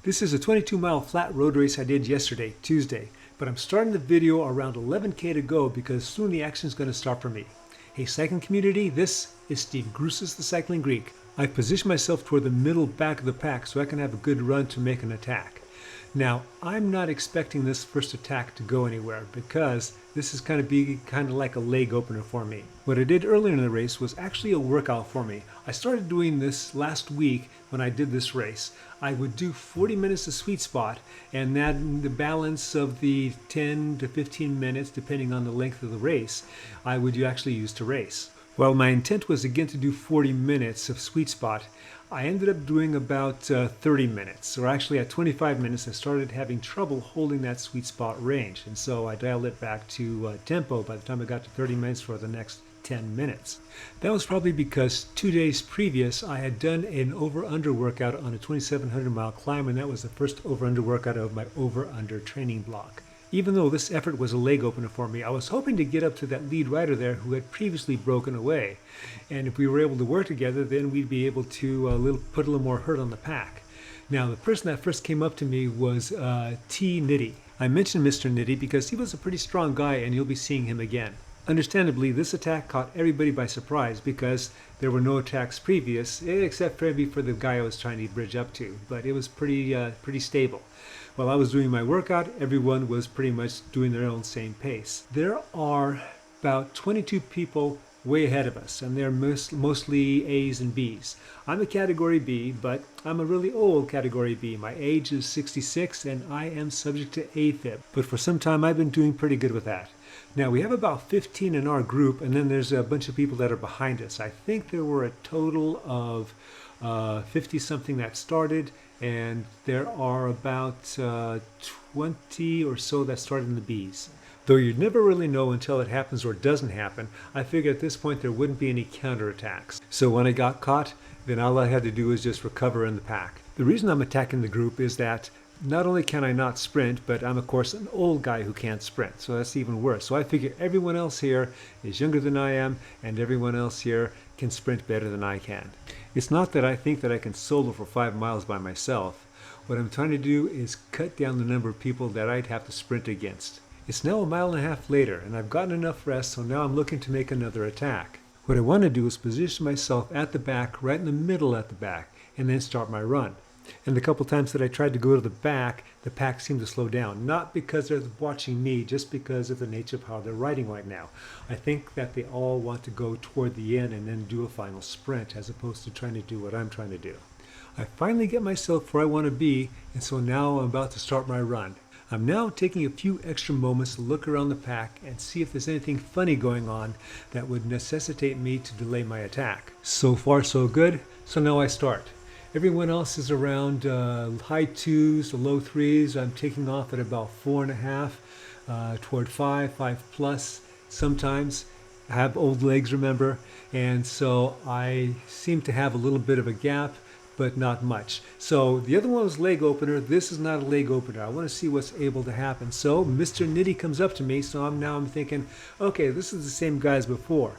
This is a 22-mile flat road race I did yesterday, Tuesday, but I'm starting the video around 11K to go because soon the action is going to start for me. Hey cycling community, this is Steve Grusis, the Cycling Greek. I've positioned myself toward the middle back of the pack so I can have a good run to make an attack. Now, I'm not expecting this first attack to go anywhere because this is kind of like a leg opener for me. What I did earlier in the race was actually a workout for me. I started doing this last week when I did this race. I would do 40 minutes of sweet spot, and then the balance of the 10 to 15 minutes, depending on the length of the race, I would actually use to race. Well, my intent was again to do 40 minutes of sweet spot. I ended up doing about 30 minutes, or actually at 25 minutes I started having trouble holding that sweet spot range, and so I dialed it back to tempo by the time I got to 30 minutes for the next 10 minutes. That was probably because 2 days previous I had done an over-under workout on a 2,700 mile climb, and that was the first over-under workout of my over-under training block. Even though this effort was a leg opener for me, I was hoping to get up to that lead rider there who had previously broken away. And if we were able to work together, then we'd be able to put a little more hurt on the pack. Now, the person that first came up to me was T. Nitty. I mentioned Mr. Nitty because he was a pretty strong guy and you'll be seeing him again. Understandably, this attack caught everybody by surprise because there were no attacks previous, except maybe for the guy I was trying to bridge up to, but it was pretty stable. While I was doing my workout, everyone was pretty much doing their own same pace. There are about 22 people way ahead of us, and they're mostly A's and B's. I'm a category B, but I'm a really old category B. My age is 66 and I am subject to AFib, but for some time I've been doing pretty good with that. Now we have about 15 in our group, and then there's a bunch of people that are behind us. I think there were a total of 50 something that started, and there are about 20 or so that started in the B's. Though you'd never really know until it happens or doesn't happen, I figured at this point there wouldn't be any counterattacks. So when I got caught, then all I had to do was just recover in the pack. The reason I'm attacking the group is that not only can I not sprint, but I'm of course an old guy who can't sprint, so that's even worse. So I figure everyone else here is younger than I am, and everyone else here can sprint better than I can. It's not that I think that I can solo for 5 miles by myself. What I'm trying to do is cut down the number of people that I'd have to sprint against. It's now 1.5 miles later, and I've gotten enough rest, so now I'm looking to make another attack. What I want to do is position myself at the back, right in the middle at the back, and then start my run. And the couple times that I tried to go to the back, the pack seemed to slow down. Not because they're watching me, just because of the nature of how they're riding right now. I think that they all want to go toward the end and then do a final sprint, as opposed to trying to do what I'm trying to do. I finally get myself where I want to be, and so now I'm about to start my run. I'm now taking a few extra moments to look around the pack and see if there's anything funny going on that would necessitate me to delay my attack. So far so good, so now I start. Everyone else is around high 2s to low 3s. I'm taking off at about 4.5 toward 5 plus sometimes. I have old legs, remember, and so I seem to have a little bit of a gap, but not much. So the other one was leg opener. This is not a leg opener. I want to see what's able to happen. So Mr. Nitty comes up to me, so I'm thinking, okay, this is the same guy as before.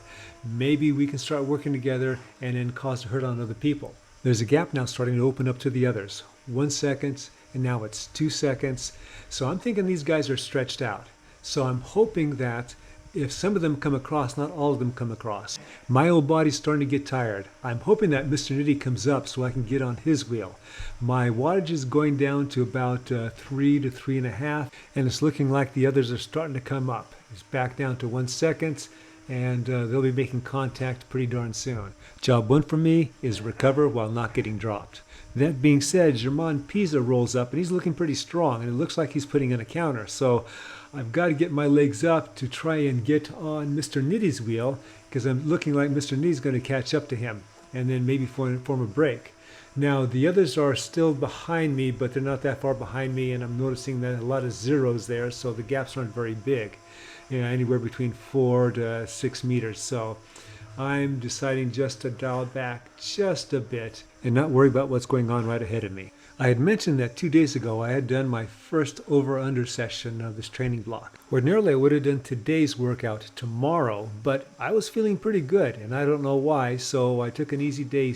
Maybe we can start working together and then cause a hurt on other people. There's a gap now starting to open up to the others. 1 second, and now it's 2 seconds. So I'm thinking these guys are stretched out. So I'm hoping that if some of them come across, not all of them come across. My old body's starting to get tired. I'm hoping that Mr. Nitty comes up so I can get on his wheel. My wattage is going down to about 3 to 3.5, and it's looking like the others are starting to come up. It's back down to 1 second, and they'll be making contact pretty darn soon. Job 1 for me is recover while not getting dropped. That being said, German Pisa rolls up, and he's looking pretty strong, and it looks like he's putting in a counter. So I've got to get my legs up to try and get on Mr. Nitty's wheel, because I'm looking like Mr. Nitty's going to catch up to him, and then maybe form a break. Now, the others are still behind me, but they're not that far behind me, and I'm noticing that a lot of zeros there, so the gaps aren't very big. You know, anywhere between 4 to 6 meters. So I'm deciding just to dial back just a bit and not worry about what's going on right ahead of me. I had mentioned that 2 days ago I had done my first over-under session of this training block. Ordinarily I would have done today's workout tomorrow, but I was feeling pretty good and I don't know why, so I took an easy day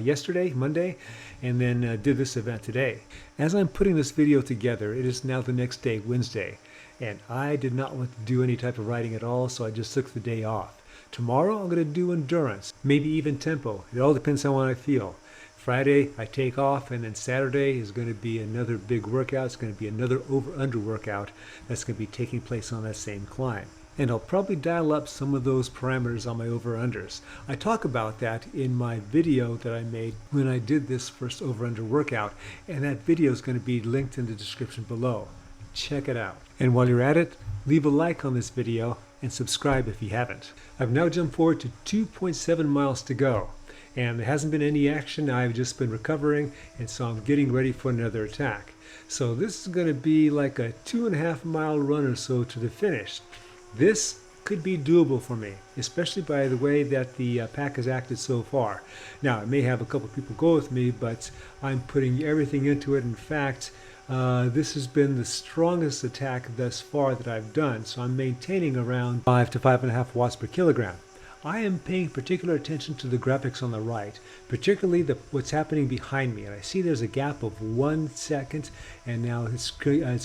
yesterday, Monday, and then did this event today. As I'm putting this video together, it is now the next day, Wednesday, and I did not want to do any type of riding at all, so I just took the day off. Tomorrow I'm going to do endurance, maybe even tempo. It all depends on what I feel. Friday I take off, and then Saturday is going to be another big workout. It's going to be another over-under workout that's going to be taking place on that same climb. And I'll probably dial up some of those parameters on my over-unders. I talk about that in my video that I made when I did this first over-under workout, and that video is going to be linked in the description below. Check it out. And while you're at it, leave a like on this video and subscribe if you haven't. I've now jumped forward to 2.7 miles to go, and there hasn't been any action. I've just been recovering, and so I'm getting ready for another attack. So this is going to be like a 2.5 mile run or so to the finish. This could be doable for me, especially by the way that the pack has acted so far. Now, I may have a couple people go with me, but I'm putting everything into it. In fact, this has been the strongest attack thus far that I've done, so I'm maintaining around 5 to 5.5 watts per kilogram. I am paying particular attention to the graphics on the right, particularly what's happening behind me. And I see there's a gap of 1 second, and now it's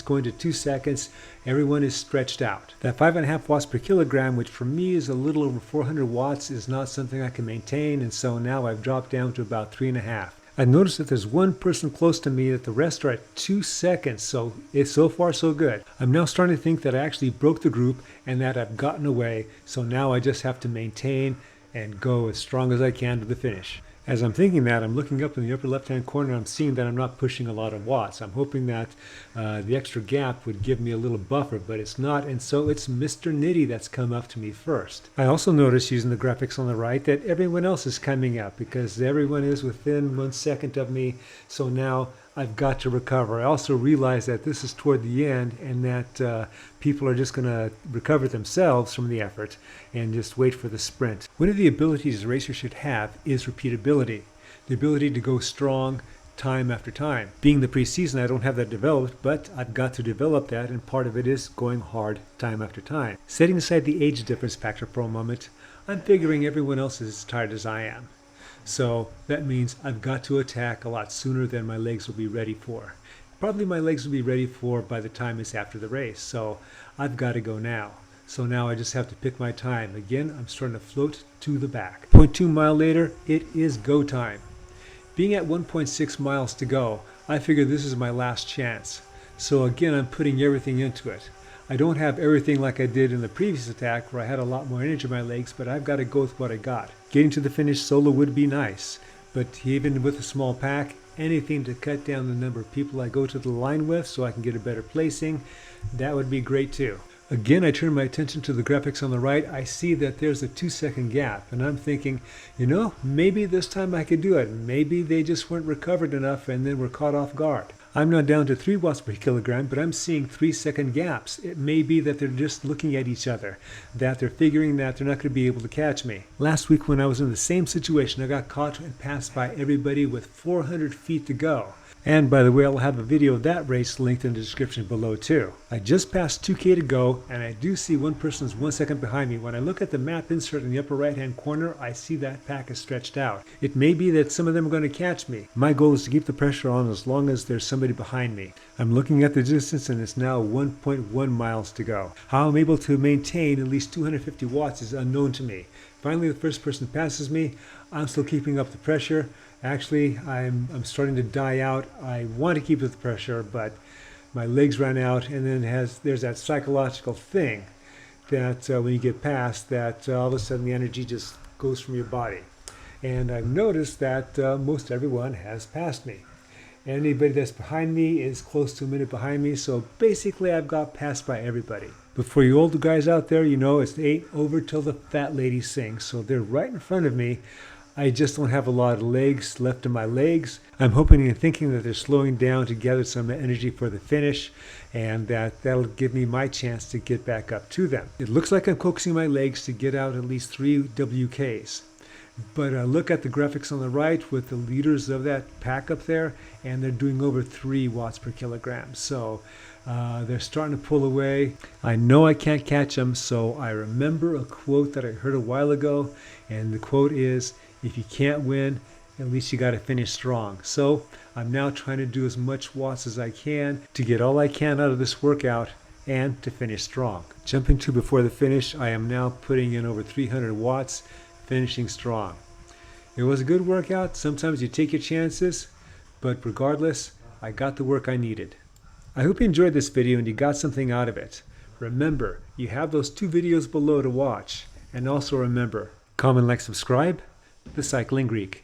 going to 2 seconds. Everyone is stretched out. That 5.5 watts per kilogram, which for me is a little over 400 watts, is not something I can maintain, and so now I've dropped down to about 3.5. I noticed that there's one person close to me, that the rest are at 2 seconds, so it's so far so good. I'm now starting to think that I actually broke the group and that I've gotten away, so now I just have to maintain and go as strong as I can to the finish. As I'm thinking that, I'm looking up in the upper left-hand corner, I'm seeing that I'm not pushing a lot of watts. I'm hoping that the extra gap would give me a little buffer, but it's not, and so it's Mr. Nitty that's come up to me first. I also noticed, using the graphics on the right, that everyone else is coming up because everyone is within 1 second of me, so now I've got to recover. I also realize that this is toward the end and that people are just going to recover themselves from the effort and just wait for the sprint. One of the abilities a racer should have is repeatability, the ability to go strong time after time. Being the preseason, I don't have that developed, but I've got to develop that, and part of it is going hard time after time. Setting aside the age difference factor for a moment, I'm figuring everyone else is as tired as I am. So that means I've got to attack a lot sooner than my legs will be ready for. Probably my legs will be ready for by the time it's after the race, so I've got to go now. So now I just have to pick my time. Again, I'm starting to float to the back. 0.2 mile later, it is go time. Being at 1.6 miles to go, I figure this is my last chance. So again, I'm putting everything into it. I don't have everything like I did in the previous attack where I had a lot more energy in my legs, but I've got to go with what I got. Getting to the finish solo would be nice, but even with a small pack, anything to cut down the number of people I go to the line with so I can get a better placing, that would be great too. Again, I turn my attention to the graphics on the right. I see that there's a 2 second gap, and I'm thinking, you know, maybe this time I could do it. Maybe they just weren't recovered enough and then were caught off guard. I'm now down to 3 watts per kilogram, but I'm seeing 3 second gaps. It may be that they're just looking at each other, that they're figuring that they're not going to be able to catch me. Last week when I was in the same situation, I got caught and passed by everybody with 400 feet to go. And by the way, I'll have a video of that race linked in the description below too. I just passed 2K to go, and I do see one person is 1 second behind me. When I look at the map insert in the upper right hand corner, I see that pack is stretched out. It may be that some of them are going to catch me. My goal is to keep the pressure on as long as there's somebody behind me. I'm looking at the distance, and it's now 1.1 miles to go. How I'm able to maintain at least 250 watts is unknown to me. Finally, the first person passes me. I'm still keeping up the pressure. Actually, I'm starting to die out. I want to keep up the pressure, but my legs ran out, and then there's that psychological thing that when you get past that, all of a sudden the energy just goes from your body. And I've noticed that most everyone has passed me. Anybody that's behind me is close to a minute behind me, so basically I've got passed by everybody. But for you older guys out there, you know it ain't over till the fat lady sings, so they're right in front of me. I just don't have a lot of legs left in my legs. I'm hoping and thinking that they're slowing down to gather some energy for the finish, and that'll give me my chance to get back up to them. It looks like I'm coaxing my legs to get out at least 3 WKs. But look at the graphics on the right with the leaders of that pack up there, and they're doing over 3 watts per kilogram. So they're starting to pull away. I know I can't catch them, so I remember a quote that I heard a while ago, and the quote is, if you can't win, at least you got to finish strong. So I'm now trying to do as much watts as I can to get all I can out of this workout and to finish strong. Jumping to before the finish, I am now putting in over 300 watts, finishing strong. It was a good workout. Sometimes you take your chances, but regardless, I got the work I needed. I hope you enjoyed this video and you got something out of it. Remember, you have those 2 videos below to watch. And also remember, comment, like, subscribe, The Cycling Greek.